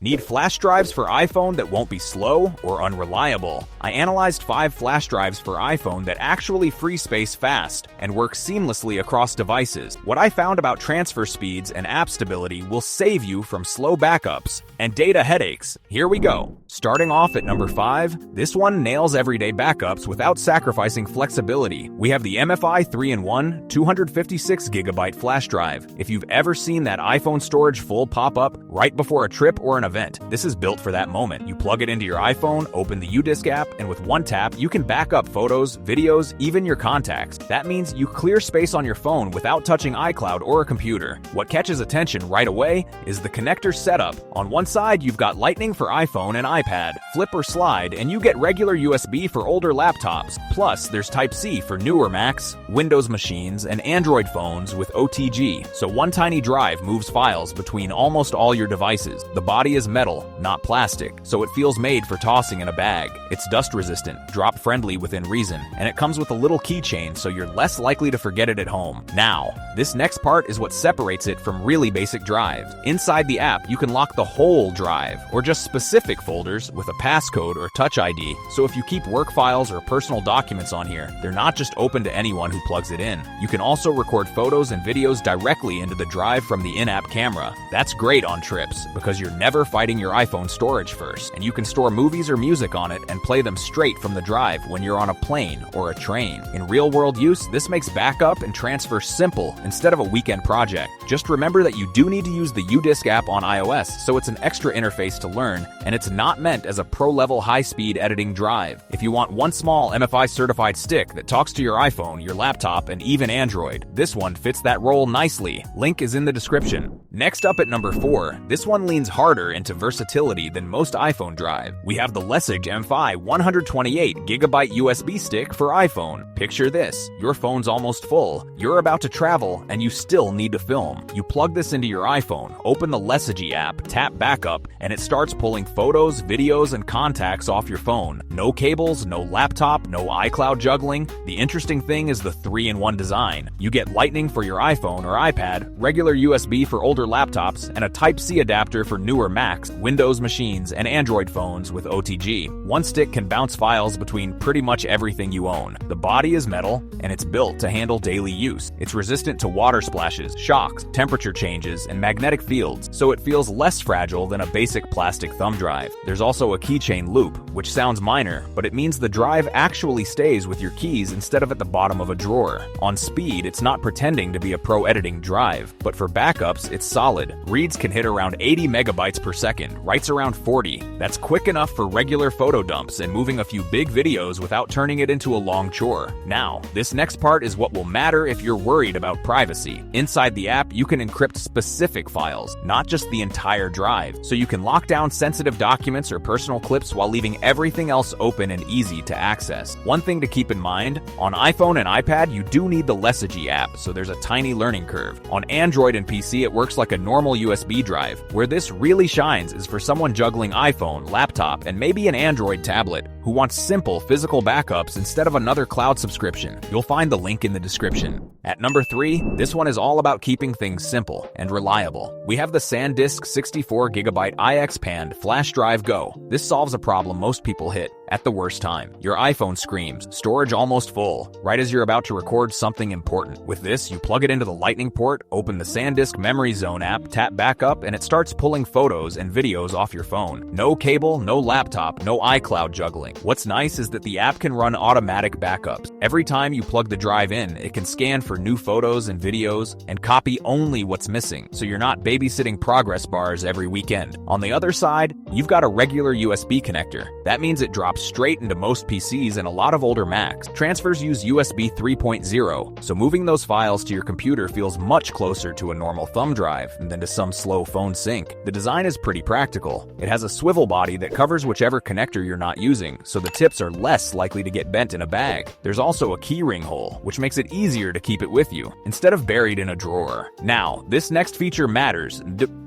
Need flash drives for iPhone that won't be slow or unreliable? I analyzed 5 flash drives for iPhone that actually free space fast and work seamlessly across devices. What I found about transfer speeds and app stability will save you from slow backups and data headaches. Here we go. Starting off at number 5, this one nails everyday backups without sacrificing flexibility. We have the MFI 3-in-1 256GB flash drive. If you've ever seen that iPhone storage full pop up right before a trip or an event, this is built for that moment. You plug it into your iPhone, open the UDisk app, and with one tap, you can back up photos, videos, even your contacts. That means you clear space on your phone without touching iCloud or a computer. What catches attention right away is the connector setup. On one side, you've got Lightning for iPhone and iPad, flip or slide, and you get regular USB for older laptops. Plus, there's Type-C for newer Macs, Windows machines, and Android phones with OTG. So one tiny drive moves files between almost all your devices. The body is metal, not plastic, so it feels made for tossing in a bag. It's dust resistant, drop friendly within reason, and it comes with a little keychain so you're less likely to forget it at home. Now, this next part is what separates it from really basic drives. Inside the app, you can lock the whole drive, or just specific folders with a passcode or Touch ID, so if you keep work files or personal documents on here, they're not just open to anyone who plugs it in. You can also record photos and videos directly into the drive from the in-app camera. That's great on trips, because you're never fighting your iPhone storage first, and you can store movies or music on it and play them straight from the drive when you're on a plane or a train. In real-world use, this makes backup and transfer simple instead of a weekend project. Just remember that you do need to use the UDisk app on iOS, so it's an extra interface to learn, and it's not meant as a pro-level high-speed editing drive. If you want one small MFI-certified stick that talks to your iPhone, your laptop, and even Android, this one fits that role nicely. Link is in the description. Next up at number 4, this one leans harder into versatility than most iPhone drive. We have the Lessy MFI 128GB USB stick for iPhone. Picture this, your phone's almost full, you're about to travel, and you still need to film. You plug this into your iPhone, open the Lessy app, tap backup, and it starts pulling photos, videos, and contacts off your phone. No cables, no laptop, no iCloud juggling. The interesting thing is the 3-in-1 design. You get Lightning for your iPhone or iPad, regular USB for older laptops, and a Type-C adapter for newer Macs, Windows machines, and Android phones with OTG. One stick can bounce files between pretty much everything you own. The body is metal, and it's built to handle daily use. It's resistant to water splashes, shocks, temperature changes, and magnetic fields, so it feels less fragile than a basic plastic thumb drive. There's also a keychain loop, which sounds minor, but it means the drive actually stays with your keys instead of at the bottom of a drawer. On speed, it's not pretending to be a pro editing drive, but for backups, it's solid. Reads can hit around 80 megabytes per second, writes around 40. That's quick enough for regular photo dumps and moving a few big videos without turning it into a long chore. Now, this next part is what will matter if you're worried about privacy. Inside the app, you can encrypt specific files, not just the entire drive, so you can lock down sensitive documents or personal clips while leaving everything else open and easy to access. One thing to keep in mind, on iPhone and iPad, you do need the Lessy app, so there's a tiny learning curve. On Android and PC, it works like a normal USB drive. Where this really shines is for someone juggling iPhone, laptop, and maybe an Android tablet who wants simple physical backups instead of another cloud subscription. You'll find the link in the description. At number 3, this one is all about keeping things simple and reliable. We have the SanDisk 64GB iXpand Flash Drive Go. This solves a problem most people hit at the worst time. Your iPhone screams, storage almost full, right as you're about to record something important. With this, you plug it into the Lightning port, open the SanDisk Memory Zone app, tap backup, and it starts pulling photos and videos off your phone. No cable, no laptop, no iCloud juggling. What's nice is that the app can run automatic backups. Every time you plug the drive in, it can scan for new photos and videos and copy only what's missing, so you're not babysitting progress bars every weekend. On the other side, you've got a regular USB connector. That means it drops straight into most PCs and a lot of older Macs. Transfers use USB 3.0, so moving those files to your computer feels much closer to a normal thumb drive than to some slow phone sync. The design is pretty practical. It has a swivel body that covers whichever connector you're not using, so the tips are less likely to get bent in a bag. There's also a keyring hole, which makes it easier to keep it with you, instead of buried in a drawer. Now, this next feature matters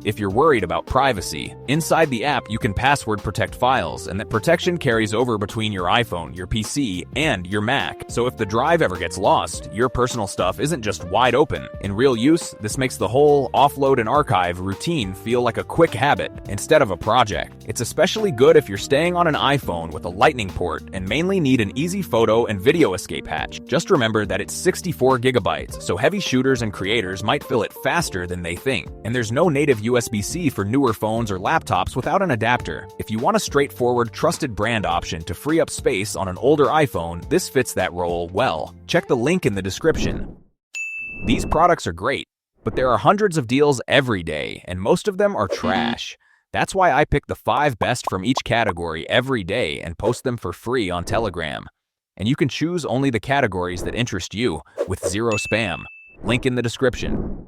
if you're worried about privacy. Inside the app, you can password protect files, and that protection carries over over between your iPhone, your PC, and your Mac. So if the drive ever gets lost, your personal stuff isn't just wide open. In real use, this makes the whole offload and archive routine feel like a quick habit instead of a project. It's especially good if you're staying on an iPhone with a lightning port and mainly need an easy photo and video escape hatch. Just remember that it's 64 gigabytes, so heavy shooters and creators might fill it faster than they think. And there's no native USB-C for newer phones or laptops without an adapter. If you want a straightforward, trusted brand option to free up space on an older iPhone, this fits that role well. Check the link in the description. These products are great, but there are hundreds of deals every day, and most of them are trash. That's why I pick the 5 best from each category every day and post them for free on Telegram. And you can choose only the categories that interest you, with zero spam. Link in the description.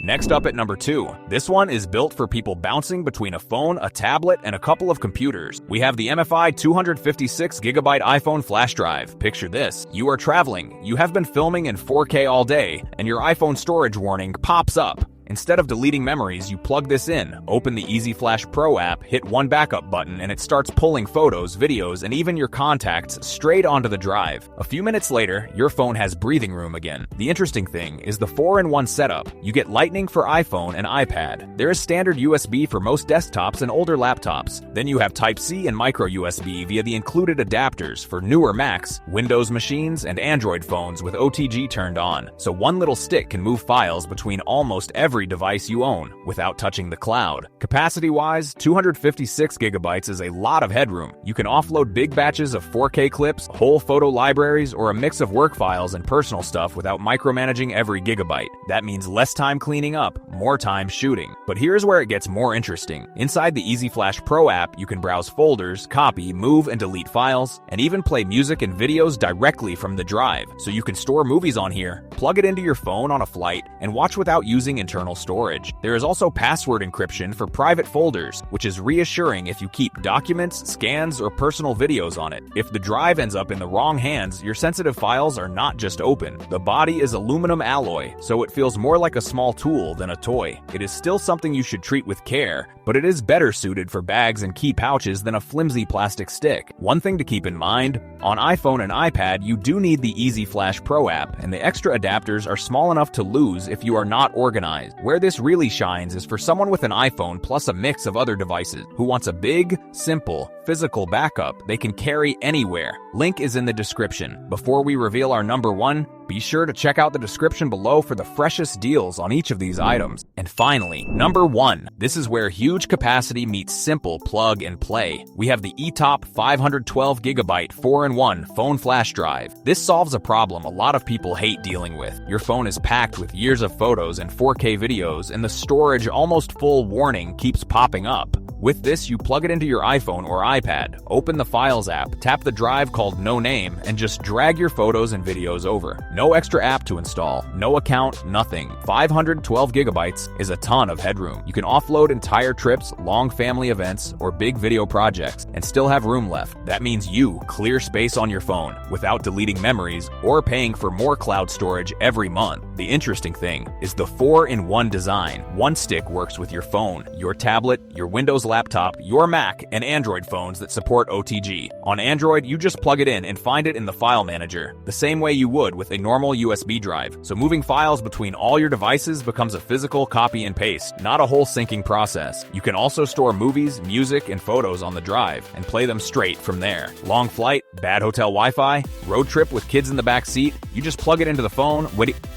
Next up at number 2. This one is built for people bouncing between a phone, a tablet, and a couple of computers. We have the MFI 256GB iPhone flash drive. Picture this. You are traveling. You have been filming in 4K all day, and your iPhone storage warning pops up. Instead of deleting memories, you plug this in, open the Easy Flash Pro app, hit one backup button, and it starts pulling photos, videos, and even your contacts straight onto the drive. A few minutes later, your phone has breathing room again. The interesting thing is the 4-in-1 setup. You get Lightning for iPhone and iPad. There is standard USB for most desktops and older laptops. Then you have Type-C and micro USB via the included adapters for newer Macs, Windows machines, and Android phones with OTG turned on. So one little stick can move files between almost every device you own without touching the cloud. Capacity-wise, 256 gigabytes is a lot of headroom. You can offload big batches of 4K clips, whole photo libraries, or a mix of work files and personal stuff without micromanaging every gigabyte. That means less time cleaning up, more time shooting. But here's where it gets more interesting. Inside the Easy Flash Pro app, you can browse folders, copy, move, and delete files, and even play music and videos directly from the drive. So you can store movies on here, plug it into your phone on a flight, and watch without using internal storage. There is also password encryption for private folders, which is reassuring if you keep documents, scans, or personal videos on it. If the drive ends up in the wrong hands, your sensitive files are not just open. The body is aluminum alloy, so it feels more like a small tool than a toy. It is still something you should treat with care, but it is better suited for bags and key pouches than a flimsy plastic stick. One thing to keep in mind, on iPhone and iPad, you do need the Easy Flash Pro app, and the extra adapters are small enough to lose if you are not organized. Where this really shines is for someone with an iPhone plus a mix of other devices who wants a big, simple, physical backup they can carry anywhere. Link is in the description. Before we reveal our number 1, be sure to check out the description below for the freshest deals on each of these items. And finally, number 1. This is where huge capacity meets simple plug and play. We have the ETOP 512GB 4-in-1 phone flash drive. This solves a problem a lot of people hate dealing with. Your phone is packed with years of photos and 4K videos, and the storage almost full warning keeps popping up. With this, you plug it into your iPhone or iPad, open the Files app, tap the drive called No Name, and just drag your photos and videos over. No extra app to install, no account, nothing. 512 gigabytes is a ton of headroom. You can offload entire trips, long family events, or big video projects, and still have room left. That means you clear space on your phone without deleting memories or paying for more cloud storage every month. The interesting thing is the 4-in-1 design. One stick works with your phone, your tablet, your Windows laptop, your Mac, and Android phones that support OTG. On Android, you just plug it in and find it in the file manager, the same way you would with a normal USB drive. So moving files between all your devices becomes a physical copy and paste, not a whole syncing process. You can also store movies, music, and photos on the drive and play them straight from there. Long flight, bad hotel Wi-Fi, road trip with kids in the back seat, you just plug it into the phone,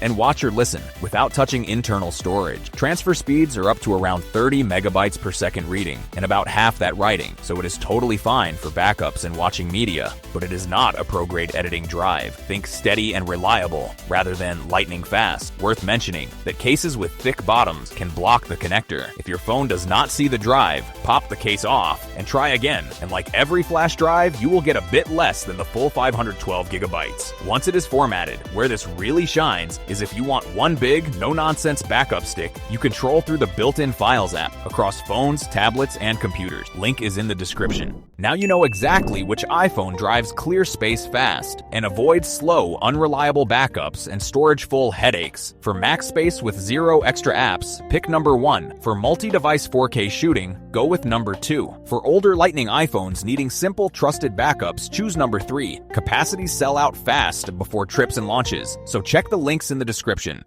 and watch or listen without touching internal storage. Transfer speeds are up to around 30 megabytes per second reading, and about half that writing, so it is totally fine for backups and watching media. But it is not a pro-grade editing drive. Think steady and reliable, rather than lightning fast. Worth mentioning that cases with thick bottoms can block the connector. If your phone does not see the drive, pop the case off and try again. And like every flash drive, you will get a bit less than the full 512 gigabytes. Once it is formatted, where this really shines is if you want one big, no-nonsense backup stick you control through the built-in Files app across phones, tablets, and computers. Link is in the description. Now you know exactly which iPhone drives clear space fast and avoids slow, unreliable backups and storage-full headaches. For max space with 0 extra apps, pick number 1. For multi-device 4K shooting, go with number 2. For older Lightning iPhones needing simple, trusted backups, choose number 3. Capacities sell out fast before trips and launches, so check the links in the description.